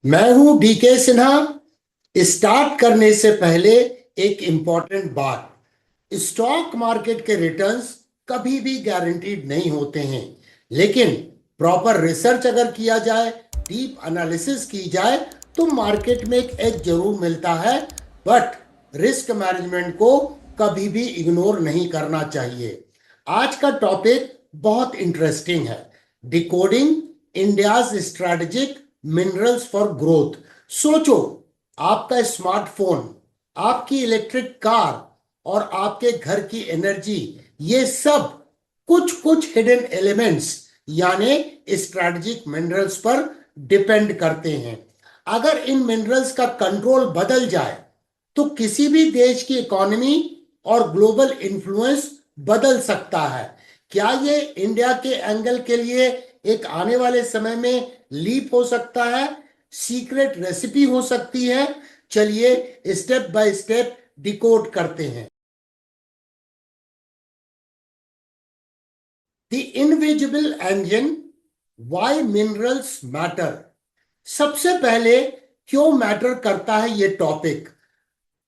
मैं हूं DK Sinha. Start करने से पहले एक इंपॉर्टेंट बात, स्टॉक मार्केट के रिटर्न्स कभी भी गारंटीड नहीं होते हैं, लेकिन प्रॉपर रिसर्च अगर किया जाए, डीप एनालिसिस की जाए तो मार्केट में एक एज जरूर मिलता है। बट रिस्क मैनेजमेंट को कभी भी इग्नोर नहीं करना चाहिए। आज का टॉपिक बहुत इंटरेस्टिंग है, decoding India's strategic minerals for growth. सोचो, आपका स्मार्टफोन, आपकी इलेक्ट्रिक कार और आपके घर की एनर्जी, ये सब कुछ कुछ हिडन एलिमेंट्स यानी स्ट्रेटेजिक मिनरल्स पर डिपेंड करते हैं। अगर इन मिनरल्स का कंट्रोल बदल जाए तो किसी भी देश की इकोनॉमी और ग्लोबल इन्फ्लुएंस बदल सकता है। क्या ये इंडिया के एंगल के लिए एक आने वाले समय में लीप हो सकता है, सीक्रेट रेसिपी हो सकती है? चलिए स्टेप बाय स्टेप डिकोड करते हैं। The invisible engine, why minerals matter. सबसे पहले क्यों मैटर करता है ये टॉपिक।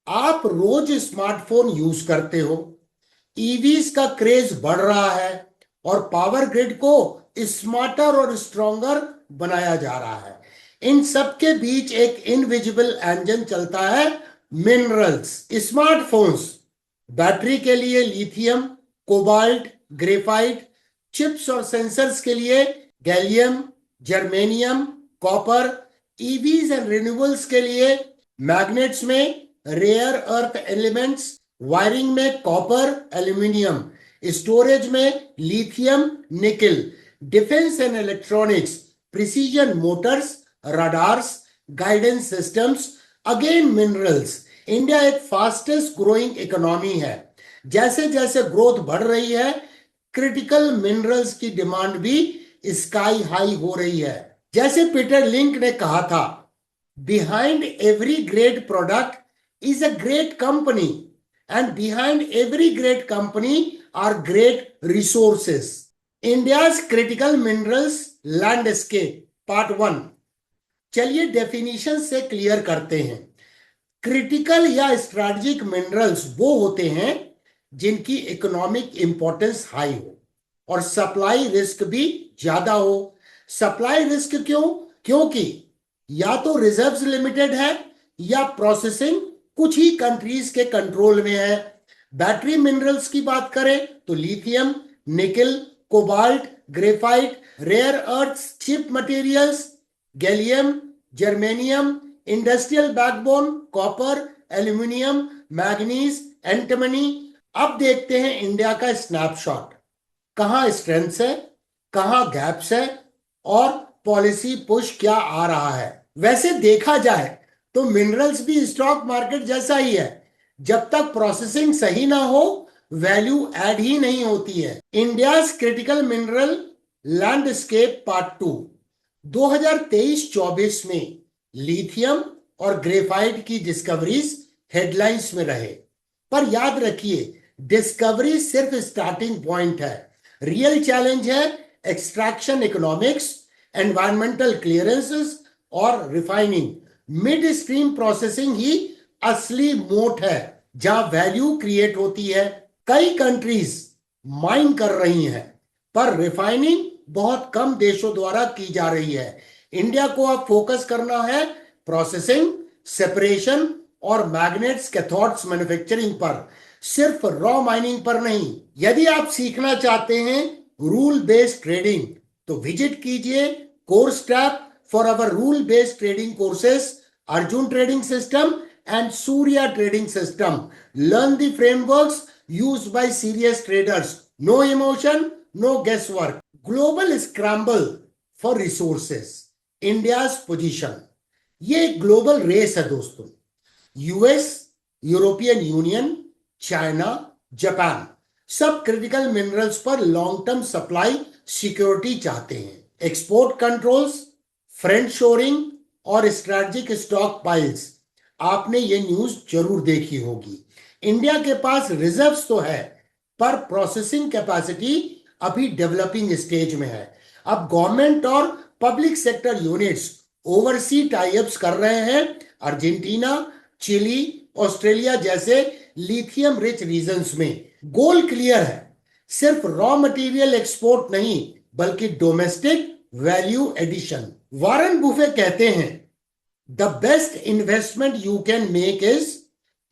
आप रोज स्मार्टफोन यूज करते हो, ईवीज का क्रेज बढ़ रहा है और पावर ग्रिड को स्मार्टर और स्ट्रॉन्गर बनाया जा रहा है। इन सब के बीच एक इनविजिबल इंजन चलता है, मिनरल्स। स्मार्टफोन्स, बैटरी के लिए लिथियम, कोबाल्ट, ग्रेफाइट, चिप्स और सेंसर्स के लिए gallium, germanium, copper, EVs and renewables के लिए मैग्नेट्स में रेयर अर्थ एलिमेंट्स, वायरिंग में कॉपर, एल्यूमिनियम, स्टोरेज में लिथियम, निकल, defence and electronics, precision Motors, radars, guidance systems, again minerals. India एक फास्टेस्ट ग्रोइंग इकोनॉमी है। जैसे जैसे ग्रोथ बढ़ रही है, क्रिटिकल मिनरल्स की डिमांड भी स्काई हाई हो रही है। जैसे पीटर लिंक ने कहा था, behind every great product is a great company, and behind every great company are great resources. India's critical minerals landscape part 1। चलिए डेफिनेशन से क्लियर करते हैं। क्रिटिकल या स्ट्रेटेजिक मिनरल्स वो होते हैं जिनकी इकोनॉमिक इंपॉर्टेंस हाई हो और सप्लाई रिस्क भी ज्यादा हो। सप्लाई रिस्क क्यों? क्योंकि या तो रिजर्व्स लिमिटेड है या प्रोसेसिंग कुछ ही कंट्रीज के कंट्रोल में है। बैटरी मिनरल्स की बात करें तो lithium, nickel, cobalt, graphite, rare earth, chip materials, gallium, germanium, industrial backbone, copper, aluminium, manganese, antimony. अब देखते हैं इंडिया का स्नैपशॉट। कहां स्ट्रेंथ्स है, कहां गैप्स है और पॉलिसी पुश क्या आ रहा है। वैसे देखा जाए तो मिनरल्स भी स्टॉक मार्केट जैसा ही है, जब तक प्रोसेसिंग सही ना हो वैल्यू ऐड ही नहीं होती है। India's critical mineral landscape part 2। 2023-24 में लिथियम और ग्रेफाइट की डिस्कवरीज हेडलाइंस में रहे, पर याद रखिए डिस्कवरी सिर्फ स्टार्टिंग पॉइंट है। रियल चैलेंज है एक्सट्रैक्शन इकोनॉमिक्स, एनवायरमेंटल क्लियरेंसेस और रिफाइनिंग। मिड स्ट्रीम प्रोसेसिंग ही असली मोट है जहां वैल्यू क्रिएट होती है। कई कंट्रीज माइन कर रही हैं, पर रिफाइनिंग बहुत कम देशों द्वारा की जा रही है। इंडिया को अब फोकस करना है प्रोसेसिंग, सेपरेशन और मैग्नेट्स कैथोड्स मैन्युफैक्चरिंग पर, सिर्फ रॉ माइनिंग पर नहीं। यदि आप सीखना चाहते हैं रूल बेस्ड ट्रेडिंग तो विजिट कीजिए course tab for our rule-based trading courses, Arjun Trading System and Surya Trading System. Learn the frameworks used by serious traders. No emotion, no guesswork. Global scramble for resources. India's position. ये global race है दोस्तों। US, European union, China, Japan सब critical minerals पर long term supply security चाहते हैं। Export controls, friend shoring और strategic stock piles, आपने ये न्यूज जरूर देखी होगी। इंडिया के पास रिजर्व्स तो है, पर प्रोसेसिंग कैपेसिटी अभी डेवलपिंग स्टेज में है। अब गवर्नमेंट और public sector units oversee types कर रहे हैं अर्जेंटीना, चिली, ऑस्ट्रेलिया जैसे लिथियम रिच रीजन्स में। गोल क्लियर है, सिर्फ रॉ मटेरियल एक्सपोर्ट नहीं बल्कि domestic value addition. Warren Buffett कहते हैं the best investment you can make is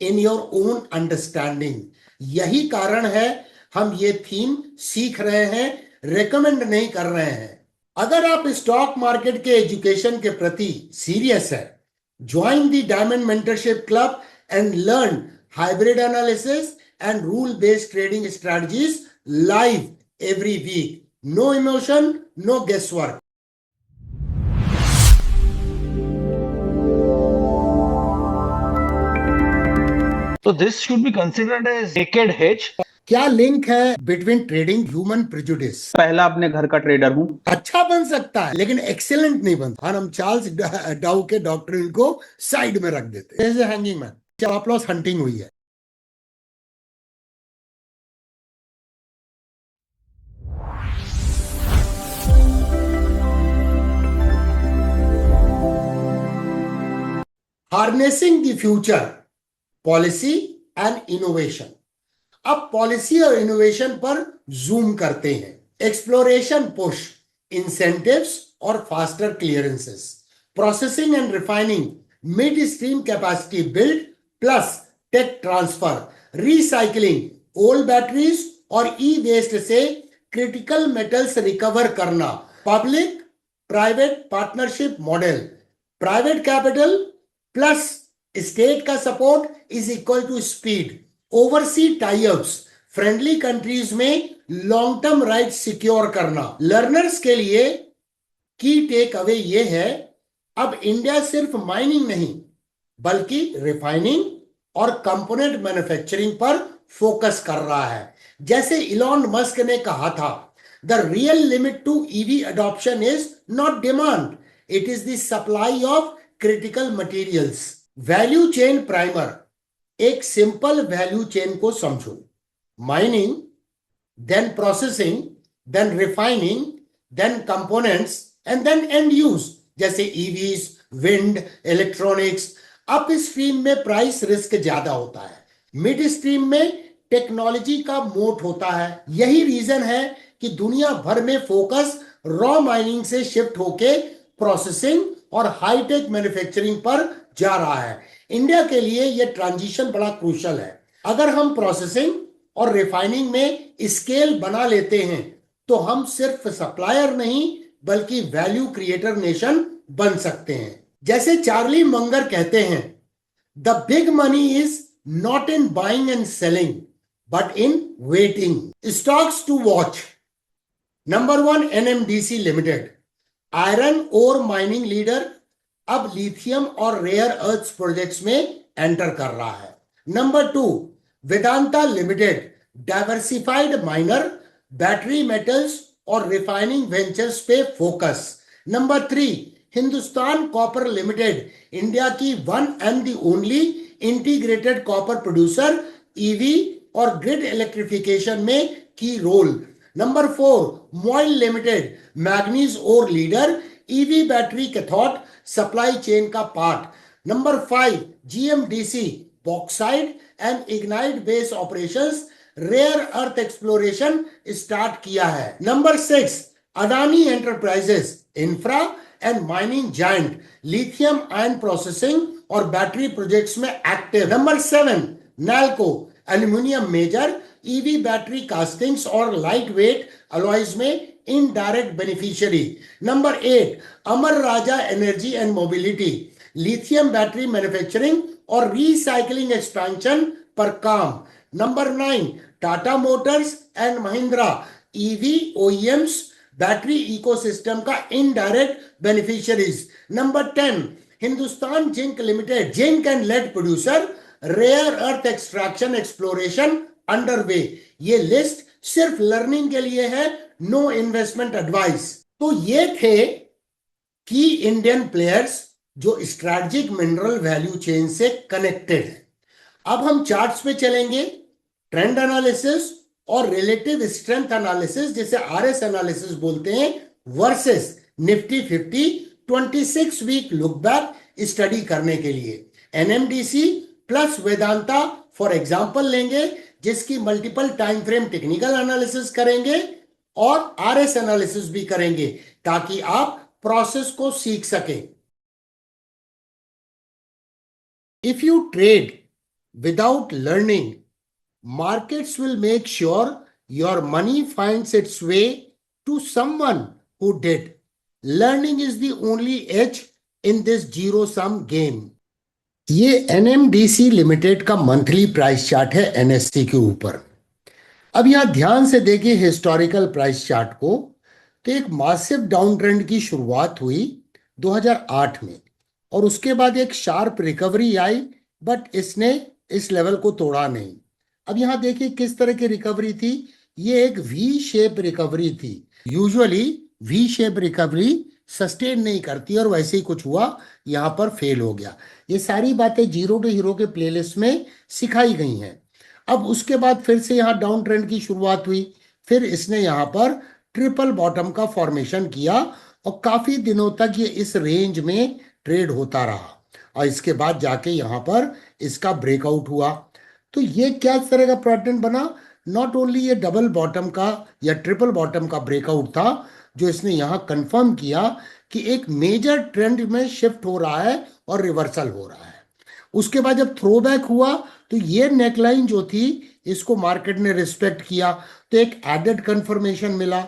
in your own understanding. यही कारण है हम ये थीम सीख रहे हैं, रेकमेंड नहीं कर रहे हैं। अगर आप स्टॉक मार्केट के एजुकेशन के प्रति सीरियस है, join the diamond mentorship club and learn hybrid analysis and rule based trading strategies live every week. No emotion, no guesswork. So this should be considered as naked hedge. क्या link है between trading human prejudice? पहला अपने घर का trader हूं। अच्छा बन सकता है लेकिन एक्सेलेंट नहीं बनता। हम चार्ल्स डाउ के डॉक्ट्रिन को साइड में रख देते हैं। जैसे hanging man, stop loss hunting हुई है। Harnessing the future, policy and innovation. अब पॉलिसी और इनोवेशन पर जूम करते हैं। एक्सप्लोरेशन पुश, इंसेंटिव्स और faster clearances, processing and refining, mid stream capacity build plus tech transfer, recycling old batteries और e waste से क्रिटिकल मेटल्स रिकवर करना, public private partnership model, private capital plus state का support is equal to speed, overseas tie-ups, friendly countries में long term right secure करना। Learners के लिए की take away ये है, अब इंडिया सिर्फ माइनिंग नहीं बल्कि रिफाइनिंग और कंपोनेंट मैन्युफैक्चरिंग पर फोकस कर रहा है। जैसे इलॉन मस्क ने कहा था, the real limit to EV adoption is not demand, it is the supply of critical materials. Value chain primer, एक सिंपल वैल्यू चेन को समझो। Mining, then processing, then refining, then components and then end use, जैसे EVs, wind, electronics. Up stream में price risk ज्यादा होता है, mid stream में technology का मोट होता है। यही रीजन है कि दुनिया भर में फोकस रॉ माइनिंग से शिफ्ट होके प्रोसेसिंग और हाईटेक मैन्युफैक्चरिंग पर जा रहा है। इंडिया के लिए यह ट्रांजिशन बड़ा क्रूशल है। अगर हम प्रोसेसिंग और रिफाइनिंग में स्केल बना लेते हैं तो हम सिर्फ सप्लायर नहीं बल्कि वैल्यू क्रिएटर नेशन बन सकते हैं। जैसे चार्ली मंगर कहते हैं, the big money is not in buying and selling but in waiting. Stocks to watch, number 1 NMDC limited, iron ore mining leader, अब लिथियम और रेयर अर्थ प्रोजेक्ट्स में enter कर रहा है। Number 2 Vedanta limited, diversified miner, battery metals और refining ventures पे focus. Number 3 Hindustan copper limited, India की one and the only integrated copper producer, EV और ग्रिड इलेक्ट्रिफिकेशन में की role. Number 4 MOIL limited, manganese ore leader, EV battery cathode supply chain का part. Number 5 GMDC, bauxite and lignite based operations, rare earth exploration start किया है। Number 6 Adani enterprises, infra and mining giant, lithium ion processing और battery projects में active. Number 7 NALCO, aluminium major, EV battery castings और light weight alloys में indirect beneficiary. Number 8 Amara Raja energy and mobility, lithium battery manufacturing और recycling expansion पर काम। Number 9 Tata motors and Mahindra, EV OEMs, battery ecosystem का indirect beneficiaries. Number 10 Hindustan zinc limited, zinc and lead producer, rare earth extraction exploration underway. ये list सिर्फ learning के लिए है, no investment advice. तो ये थे की इंडियन प्लेयर्स जो स्ट्रैटेजिक मिनरल वैल्यू चेन से कनेक्टेड है। अब हम चार्ट्स पे चलेंगे, ट्रेंड एनालिसिस और रिलेटिव स्ट्रेंथ एनालिसिस जिसे आरएस एनालिसिस बोलते हैं, versus Nifty 50 26 week look back study करने के लिए। NMDC plus Vedanta for example लेंगे, जिसकी multiple time frame technical analysis करेंगे और आरएस एनालिसिस भी करेंगे, ताकि आप प्रोसेस को सीख सकें। If you trade without learning, markets will make sure your money finds its way to someone who did. Learning is the only edge in this zero sum game. ये NMDC limited का monthly price chart है NSC के ऊपर। अब यहां ध्यान से देखिए हिस्टोरिकल प्राइस चार्ट को, तो एक मासिव डाउन ट्रेंड की शुरुआत हुई 2008 में और उसके बाद एक शार्प रिकवरी आई, बट इसने इस लेवल को तोड़ा नहीं। अब यहां देखिए किस तरह की रिकवरी थी, ये एक वी शेप रिकवरी थी। Usually V shape recovery sustain नहीं करती और वैसे ही कुछ हुआ, यहां पर फेल हो गया। ये सारी बातें जीरो टू हीरो के प्लेलिस्ट में सिखाई गई हैं। अब उसके बाद फिर से यहाँ डाउन ट्रेंड की शुरुआत हुई, फिर इसने यहाँ पर ट्रिपल बॉटम का फॉर्मेशन किया और काफी दिनों तक ये इस रेंज में ट्रेड होता रहा और इसके बाद जाके यहाँ पर इसका ब्रेकआउट हुआ। तो ये क्या तरह का पैटर्न बना, नॉट ओनली ये डबल बॉटम का या ट्रिपल बॉटम का ब्रेकआउट था जो इसने यहाँ कंफर्म किया कि एक मेजर ट्रेंड में शिफ्ट हो रहा है और रिवर्सल हो रहा है। उसके बाद जब थ्रो बैक हुआ तो ये नेकलाइन जो थी इसको मार्केट ने रिस्पेक्ट किया, तो एक एडेड कंफर्मेशन मिला।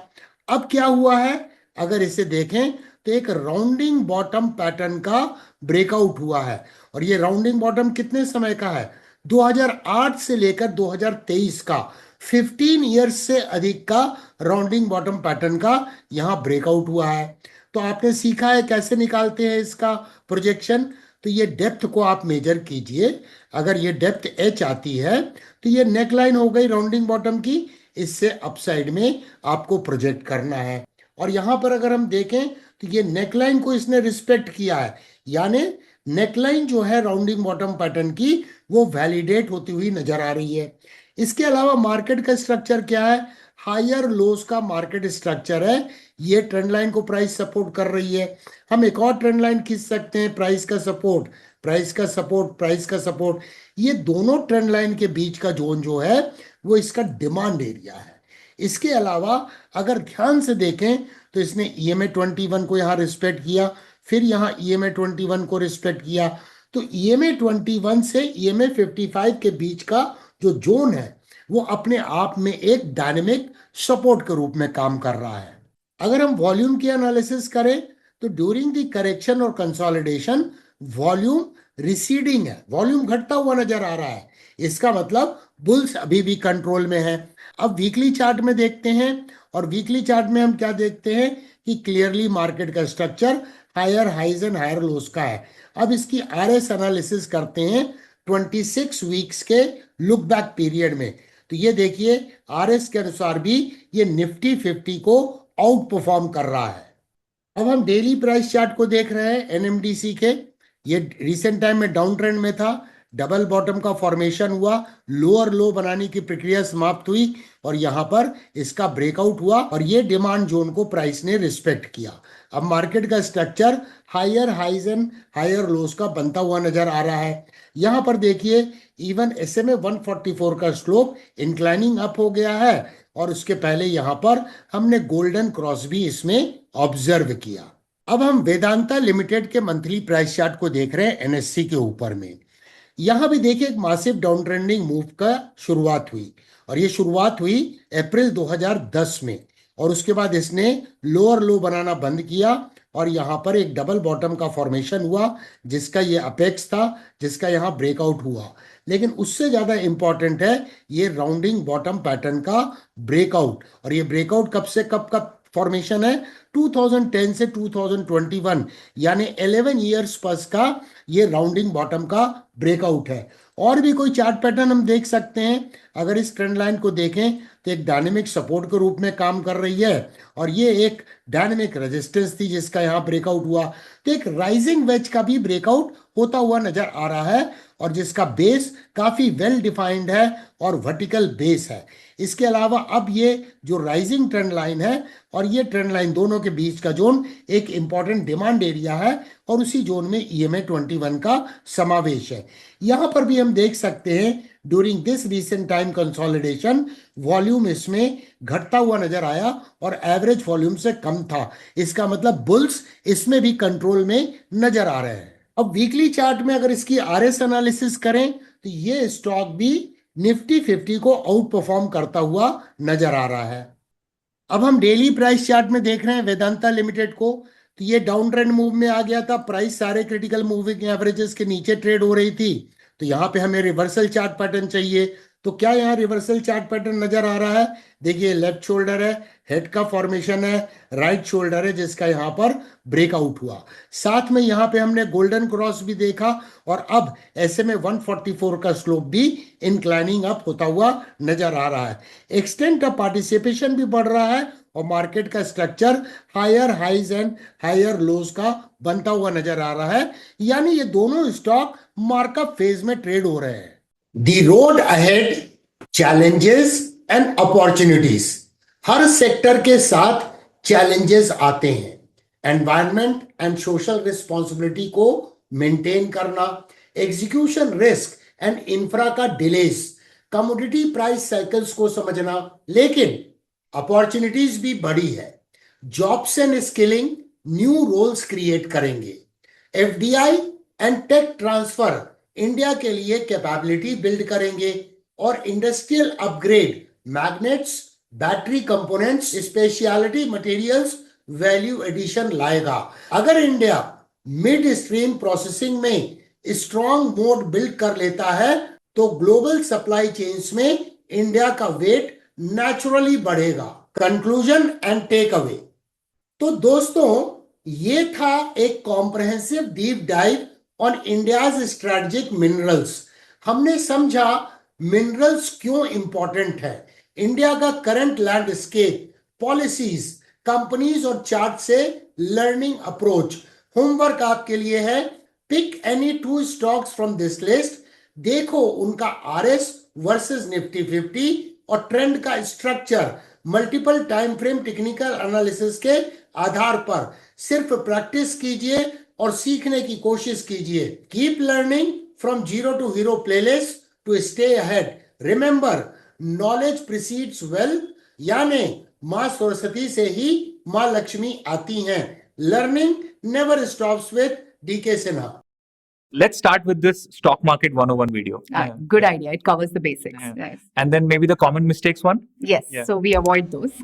अब क्या हुआ है, अगर इसे देखें तो एक राउंडिंग बॉटम पैटर्न का ब्रेकआउट हुआ है और ये राउंडिंग बॉटम कितने समय का है, 2008 से लेकर 2023 का 15 इयर्स से अधिक का राउंडिंग बॉटम पैटर्न का यहां ब्रेकआउट हुआ है। तो आपने सीखा है कैसे निकालते हैं इसका प्रोजेक्शन। तो ये डेप्थ को आप मेजर कीजिए, अगर ये डेप्थ एच आती है तो ये नेकलाइन हो गई राउंडिंग बॉटम की, इससे अपसाइड में आपको प्रोजेक्ट करना है। और यहां पर अगर हम देखें तो ये नेकलाइन को इसने रिस्पेक्ट किया है, यानी नेकलाइन जो है राउंडिंग बॉटम पैटर्न की वो वैलिडेट होती हुई नजर आ रही है। इसके अलावा मार्केट का स्ट्रक्चर क्या है, हायर लोस का मार्केट स्ट्रक्चर है। ये ट्रेंड लाइन को प्राइस सपोर्ट कर रही है। हम एक और ट्रेंड लाइन खींच सकते हैं, प्राइस का सपोर्ट, प्राइस का सपोर्ट, प्राइस का सपोर्ट। ये दोनों ट्रेंड लाइन के बीच का जोन जो है वो इसका डिमांड एरिया है। इसके अलावा अगर ध्यान से देखें तो इसने EMA 21 को यहाँ रिस्पेक्ट किया, फिर यहाँ EMA 21 को रिस्पेक्ट किया। तो EMA 21 से EMA 55 के बीच का जो जोन है वो अपने आप में एक डायनेमिक सपोर्ट के रूप में काम कर रहा है। अगर हम वॉल्यूम की एनालिसिस करें तो ड्यूरिंग द करेक्शन और कंसोलिडेशन वॉल्यूम रिसीडिंग है, वॉल्यूम घटता हुआ नजर आ रहा है। इसका मतलब बुल्स अभी भी कंट्रोल में है। अब वीकली चार्ट में देखते हैं और वीकली चार्ट में हम क्या देखते हैं कि क्लियरली मार्केट का structure higher highs and higher lows का है। अब इसकी आरएस एनालिसिस करते हैं 26 वीक्स के लुक बैक पीरियड में, तो ये देखिए आरएस के अनुसार भी ये निफ्टी 50 को आउट परफॉर्म कर रहा है। अब हम डेली प्राइस चार्ट को देख रहे हैं एनएमडीसी के। ये रिसेंट टाइम में डाउन ट्रेंड में था, डबल बॉटम का फॉर्मेशन हुआ, लोअर लो बनाने की प्रक्रिया समाप्त हुई और यहां पर इसका ब्रेकआउट हुआ और ये डिमांड जोन को प्राइस ने रिस्पेक्ट किया। अब मार्केट का structure higher highs and higher lows का बनता हुआ नजर आ रहा है। यहां पर देखिए इवन SMA 144 का स्लोप इंक्लाइनिंग अप हो गया है और उसके पहले यहां पर हमने गोल्डन क्रॉस भी इसमें ऑब्जर्व किया। अब हम वेदांता लिमिटेड के मंथली प्राइस चार्ट को देख रहे हैं एनएससी के ऊपर में। यहां भी देखिए एक मासिव डाउन ट्रेंडिंग मूव का शुरुआत हुई और ये शुरुआत हुई अप्रैल 2010 में और उसके बाद इसने लोअर लो बनाना बंद किया और यहां पर एक डबल बॉटम का फॉर्मेशन हुआ जिसका ये अपेक्स था, जिसका यहां ब्रेकआउट हुआ। लेकिन उससे ज्यादा इंपॉर्टेंट है ये राउंडिंग बॉटम पैटर्न का ब्रेकआउट। और ये ब्रेकआउट कब से कब का फॉर्मेशन है, 2010 से 2021, यानी 11 ईयर्स प्लस का ये राउंडिंग बॉटम का ब्रेकआउट है। और भी कोई चार्ट पैटर्न हम देख सकते हैं, अगर इस ट्रेंड लाइन को देखें तो एक डायनेमिक सपोर्ट के रूप में काम कर रही है और ये एक डायनेमिक रेजिस्टेंस थी जिसका यहाँ ब्रेकआउट हुआ। तो एक राइजिंग वेज का भी ब्रेकआउट होता हुआ नजर आ रहा है और जिसका बेस काफी वेल डिफाइंड है और वर्टिकल बेस है। इसके अलावा अब ये जो राइजिंग ट्रेंड लाइन है और ये ट्रेंड लाइन दोनों के बीच का जोन एक इंपॉर्टेंट डिमांड एरिया है और उसी जोन में EMA 21 का समावेश है। यहां पर भी हम देख सकते हैं during this recent time consolidation volume इसमें घटता हुआ नजर आया और एवरेज वॉल्यूम से कम था। इसका मतलब बुल्स इसमें भी कंट्रोल में नजर आ रहे हैं। अब वीकली चार्ट में अगर इसकी RS एनालिसिस करें तो ये स्टॉक भी निफ्टी 50 को आउट परफॉर्म करता हुआ नजर आ रहा है। अब हम डेली प्राइस चार्ट में देख रहे हैं वेदांता लिमिटेड को, तो ये डाउन ट्रेंड मूव में आ गया था। प्राइस सारे क्रिटिकल मूविंग एवरेजेस के नीचे ट्रेड हो रही थी, तो यहाँ पे हमें रिवर्सल चार्ट पैटर्न चाहिए। तो क्या यहाँ रिवर्सल चार्ट पैटर्न नजर आ रहा है? देखिए लेफ्ट शोल्डर है, हेड का फॉर्मेशन है, राइट शोल्डर है जिसका यहाँ पर ब्रेकआउट हुआ। साथ में यहाँ पे हमने गोल्डन क्रॉस भी देखा और अब SMA 144 का स्लोप भी इंक्लाइनिंग अप होता हुआ नजर आ रहा है। एक्सटेंट ऑफ पार्टिसिपेशन भी बढ़ रहा है और मार्केट का structure higher highs and higher lows का बनता हुआ नजर आ रहा है, यानी ये दोनों स्टॉक मार्कअप फेज में ट्रेड हो रहे हैं। The road ahead, challenges and opportunities. हर सेक्टर के साथ चैलेंजेस आते हैं। एनवायरमेंट एंड सोशल रिस्पॉन्सिबिलिटी को मेंटेन करना, एग्जीक्यूशन रिस्क एंड इंफ्रा का डिलेस, कमोडिटी प्राइस साइकिल्स को समझना, लेकिन अपॉर्चुनिटीज भी बड़ी है। Jobs and skilling new roles create करेंगे। FDI and tech transfer India के लिए कैपेबिलिटी बिल्ड करेंगे और industrial upgrade, magnets, battery components, specialty materials value addition लाएगा। अगर इंडिया मिड स्ट्रीम प्रोसेसिंग में स्ट्रॉन्ग मोड बिल्ड कर लेता है तो ग्लोबल सप्लाई चेन्स में इंडिया का वेट नेचुरली बढ़ेगा। Conclusion and take away. तो दोस्तों ये था एक comprehensive deep dive on India's strategic minerals. हमने समझा मिनरल्स क्यों इंपॉर्टेंट है, इंडिया का करंट लैंडस्केप, पॉलिसीज, कंपनीज और चार्ट से लर्निंग अप्रोच। होमवर्क आपके लिए है, pick any 2 stocks from this list, देखो उनका RS वर्सेस निफ्टी 50 और ट्रेंड का structure multiple time frame technical analysis के आधार पर सिर्फ प्रैक्टिस कीजिए और सीखने की कोशिश कीजिए। Keep learning from zero to hero playlist to stay ahead. Remember, knowledge precedes wealth, यानी मां सरस्वती से ही मां लक्ष्मी आती हैं। Learning never stops with DK Sinha. Let's start with this stock market 101 video. Good idea. It covers the basics. Yeah. Yes. And then maybe the common mistakes one. Yes. Yeah. So we avoid those.